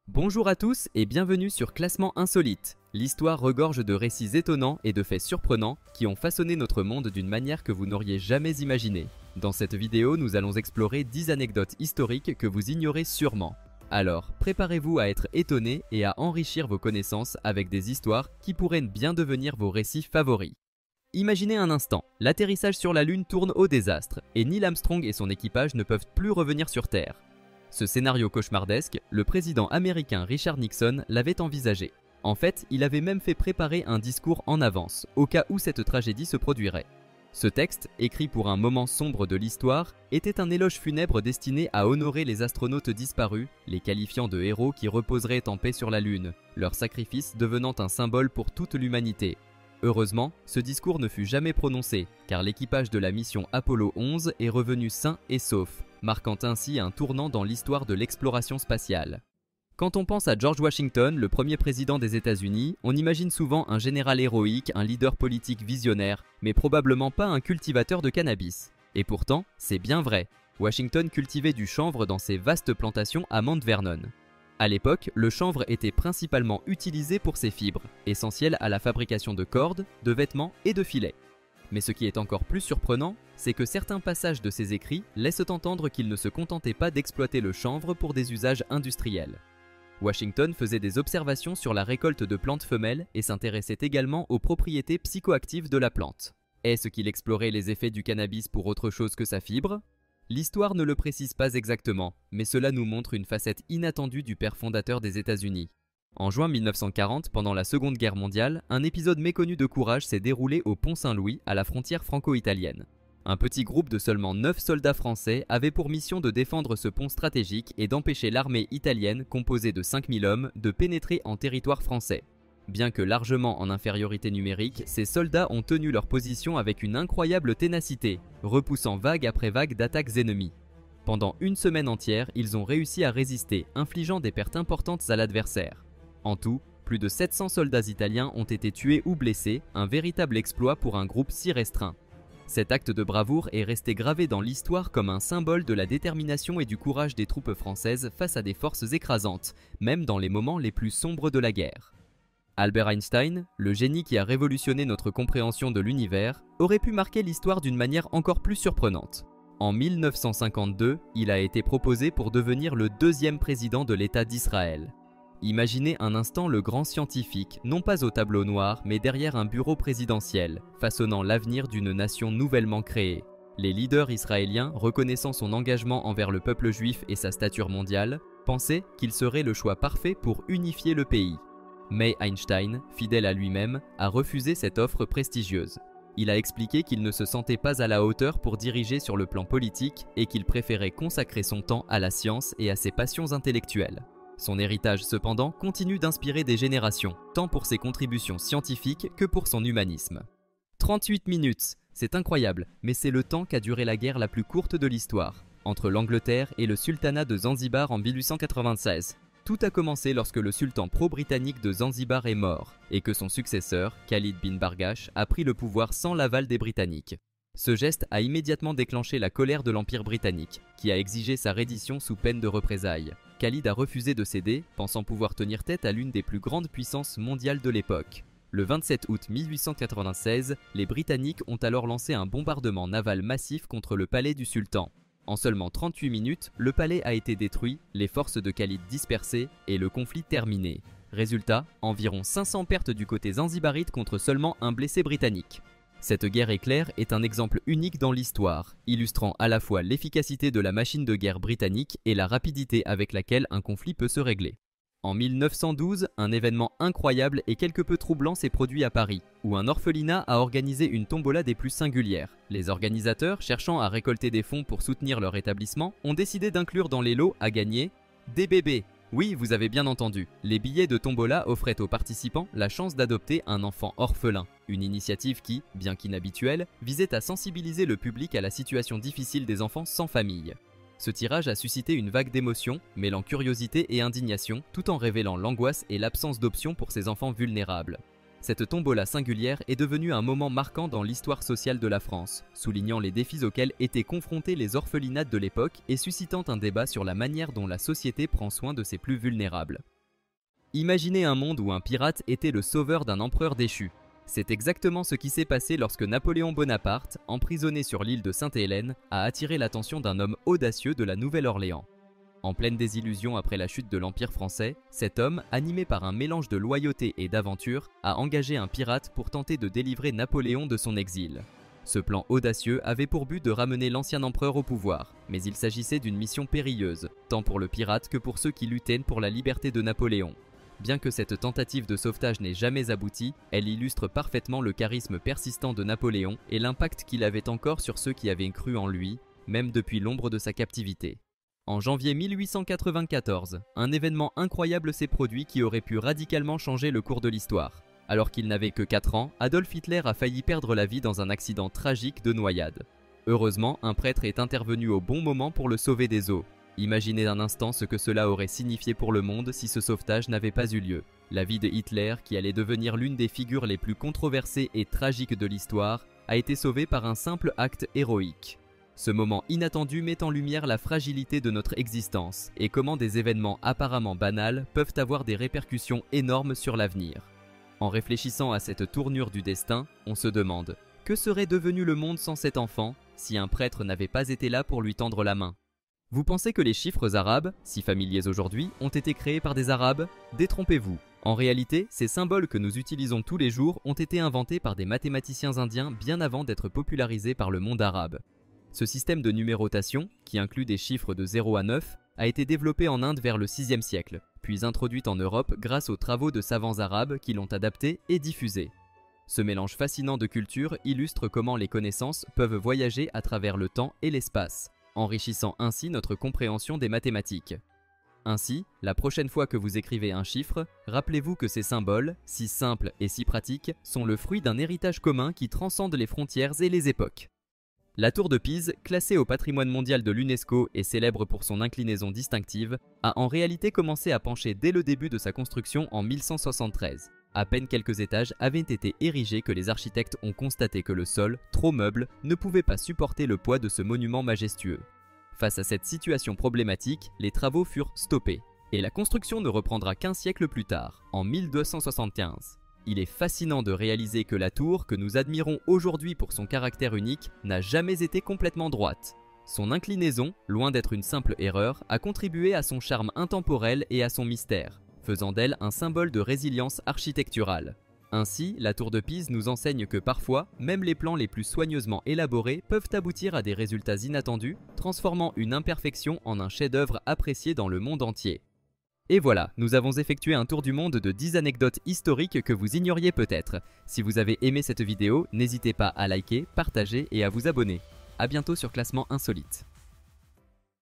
Bonjour à tous et bienvenue sur Classement Insolite. L'histoire regorge de récits étonnants et de faits surprenants qui ont façonné notre monde d'une manière que vous n'auriez jamais imaginée. Dans cette vidéo, nous allons explorer 10 anecdotes historiques que vous ignorez sûrement. Alors, préparez-vous à être étonné et à enrichir vos connaissances avec des histoires qui pourraient bien devenir vos récits favoris. Imaginez un instant, l'atterrissage sur la Lune tourne au désastre et Neil Armstrong et son équipage ne peuvent plus revenir sur Terre. Ce scénario cauchemardesque, le président américain Richard Nixon l'avait envisagé. En fait, il avait même fait préparer un discours en avance, au cas où cette tragédie se produirait. Ce texte, écrit pour un moment sombre de l'histoire, était un éloge funèbre destiné à honorer les astronautes disparus, les qualifiant de héros qui reposeraient en paix sur la Lune, leur sacrifice devenant un symbole pour toute l'humanité. Heureusement, ce discours ne fut jamais prononcé, car l'équipage de la mission Apollo 11 est revenu sain et sauf, marquant ainsi un tournant dans l'histoire de l'exploration spatiale. Quand on pense à George Washington, le premier président des États-Unis, on imagine souvent un général héroïque, un leader politique visionnaire, mais probablement pas un cultivateur de cannabis. Et pourtant, c'est bien vrai, Washington cultivait du chanvre dans ses vastes plantations à Mount Vernon. À l'époque, le chanvre était principalement utilisé pour ses fibres, essentielles à la fabrication de cordes, de vêtements et de filets. Mais ce qui est encore plus surprenant, c'est que certains passages de ses écrits laissent entendre qu'il ne se contentait pas d'exploiter le chanvre pour des usages industriels. Washington faisait des observations sur la récolte de plantes femelles et s'intéressait également aux propriétés psychoactives de la plante. Est-ce qu'il explorait les effets du cannabis pour autre chose que sa fibre ? L'histoire ne le précise pas exactement, mais cela nous montre une facette inattendue du père fondateur des États-Unis. En juin 1940, pendant la Seconde Guerre mondiale, un épisode méconnu de courage s'est déroulé au Pont Saint-Louis, à la frontière franco-italienne. Un petit groupe de seulement 9 soldats français avait pour mission de défendre ce pont stratégique et d'empêcher l'armée italienne, composée de 5000 hommes, de pénétrer en territoire français. Bien que largement en infériorité numérique, ces soldats ont tenu leur position avec une incroyable ténacité, repoussant vague après vague d'attaques ennemies. Pendant une semaine entière, ils ont réussi à résister, infligeant des pertes importantes à l'adversaire. En tout, plus de 700 soldats italiens ont été tués ou blessés, un véritable exploit pour un groupe si restreint. Cet acte de bravoure est resté gravé dans l'histoire comme un symbole de la détermination et du courage des troupes françaises face à des forces écrasantes, même dans les moments les plus sombres de la guerre. Albert Einstein, le génie qui a révolutionné notre compréhension de l'univers, aurait pu marquer l'histoire d'une manière encore plus surprenante. En 1952, il a été proposé pour devenir le deuxième président de l'État d'Israël. Imaginez un instant le grand scientifique, non pas au tableau noir, mais derrière un bureau présidentiel, façonnant l'avenir d'une nation nouvellement créée. Les leaders israéliens, reconnaissant son engagement envers le peuple juif et sa stature mondiale, pensaient qu'il serait le choix parfait pour unifier le pays. Mais Einstein, fidèle à lui-même, a refusé cette offre prestigieuse. Il a expliqué qu'il ne se sentait pas à la hauteur pour diriger sur le plan politique et qu'il préférait consacrer son temps à la science et à ses passions intellectuelles. Son héritage cependant continue d'inspirer des générations, tant pour ses contributions scientifiques que pour son humanisme. 38 minutes, c'est incroyable, mais c'est le temps qu'a duré la guerre la plus courte de l'histoire, entre l'Angleterre et le sultanat de Zanzibar en 1896. Tout a commencé lorsque le sultan pro-britannique de Zanzibar est mort et que son successeur, Khalid bin Bargash, a pris le pouvoir sans l'aval des Britanniques. Ce geste a immédiatement déclenché la colère de l'Empire britannique, qui a exigé sa reddition sous peine de représailles. Khalid a refusé de céder, pensant pouvoir tenir tête à l'une des plus grandes puissances mondiales de l'époque. Le 27 août 1896, les Britanniques ont alors lancé un bombardement naval massif contre le palais du sultan. En seulement 38 minutes, le palais a été détruit, les forces de Khalid dispersées et le conflit terminé. Résultat, environ 500 pertes du côté zanzibarite contre seulement un blessé britannique. Cette guerre éclair est un exemple unique dans l'histoire, illustrant à la fois l'efficacité de la machine de guerre britannique et la rapidité avec laquelle un conflit peut se régler. En 1912, un événement incroyable et quelque peu troublant s'est produit à Paris, où un orphelinat a organisé une tombola des plus singulières. Les organisateurs, cherchant à récolter des fonds pour soutenir leur établissement, ont décidé d'inclure dans les lots à gagner des bébés. Oui, vous avez bien entendu, les billets de tombola offraient aux participants la chance d'adopter un enfant orphelin. Une initiative qui, bien qu'inhabituelle, visait à sensibiliser le public à la situation difficile des enfants sans famille. Ce tirage a suscité une vague d'émotions, mêlant curiosité et indignation, tout en révélant l'angoisse et l'absence d'options pour ces enfants vulnérables. Cette tombola singulière est devenue un moment marquant dans l'histoire sociale de la France, soulignant les défis auxquels étaient confrontés les orphelinats de l'époque et suscitant un débat sur la manière dont la société prend soin de ses plus vulnérables. Imaginez un monde où un pirate était le sauveur d'un empereur déchu. C'est exactement ce qui s'est passé lorsque Napoléon Bonaparte, emprisonné sur l'île de Sainte-Hélène, a attiré l'attention d'un homme audacieux de la Nouvelle-Orléans. En pleine désillusion après la chute de l'Empire français, cet homme, animé par un mélange de loyauté et d'aventure, a engagé un pirate pour tenter de délivrer Napoléon de son exil. Ce plan audacieux avait pour but de ramener l'ancien empereur au pouvoir, mais il s'agissait d'une mission périlleuse, tant pour le pirate que pour ceux qui luttaient pour la liberté de Napoléon. Bien que cette tentative de sauvetage n'ait jamais abouti, elle illustre parfaitement le charisme persistant de Napoléon et l'impact qu'il avait encore sur ceux qui avaient cru en lui, même depuis l'ombre de sa captivité. En janvier 1894, un événement incroyable s'est produit qui aurait pu radicalement changer le cours de l'histoire. Alors qu'il n'avait que 4 ans, Adolf Hitler a failli perdre la vie dans un accident tragique de noyade. Heureusement, un prêtre est intervenu au bon moment pour le sauver des eaux. Imaginez un instant ce que cela aurait signifié pour le monde si ce sauvetage n'avait pas eu lieu. La vie de Hitler, qui allait devenir l'une des figures les plus controversées et tragiques de l'histoire, a été sauvée par un simple acte héroïque. Ce moment inattendu met en lumière la fragilité de notre existence et comment des événements apparemment banals peuvent avoir des répercussions énormes sur l'avenir. En réfléchissant à cette tournure du destin, on se demande « Que serait devenu le monde sans cet enfant si un prêtre n'avait pas été là pour lui tendre la main ?» Vous pensez que les chiffres arabes, si familiers aujourd'hui, ont été créés par des arabes? Détrompez-vous. En réalité, ces symboles que nous utilisons tous les jours ont été inventés par des mathématiciens indiens bien avant d'être popularisés par le monde arabe. Ce système de numérotation, qui inclut des chiffres de 0 à 9, a été développé en Inde vers le 6e siècle, puis introduit en Europe grâce aux travaux de savants arabes qui l'ont adapté et diffusé. Ce mélange fascinant de cultures illustre comment les connaissances peuvent voyager à travers le temps et l'espace, enrichissant ainsi notre compréhension des mathématiques. Ainsi, la prochaine fois que vous écrivez un chiffre, rappelez-vous que ces symboles, si simples et si pratiques, sont le fruit d'un héritage commun qui transcende les frontières et les époques. La tour de Pise, classée au patrimoine mondial de l'UNESCO et célèbre pour son inclinaison distinctive, a en réalité commencé à pencher dès le début de sa construction en 1173. À peine quelques étages avaient été érigés que les architectes ont constaté que le sol, trop meuble, ne pouvait pas supporter le poids de ce monument majestueux. Face à cette situation problématique, les travaux furent stoppés, et la construction ne reprendra qu'un siècle plus tard, en 1275. Il est fascinant de réaliser que la tour, que nous admirons aujourd'hui pour son caractère unique, n'a jamais été complètement droite. Son inclinaison, loin d'être une simple erreur, a contribué à son charme intemporel et à son mystère, faisant d'elle un symbole de résilience architecturale. Ainsi, la tour de Pise nous enseigne que parfois, même les plans les plus soigneusement élaborés peuvent aboutir à des résultats inattendus, transformant une imperfection en un chef-d'œuvre apprécié dans le monde entier. Et voilà, nous avons effectué un tour du monde de 10 anecdotes historiques que vous ignoriez peut-être. Si vous avez aimé cette vidéo, n'hésitez pas à liker, partager et à vous abonner. A bientôt sur Classement Insolite.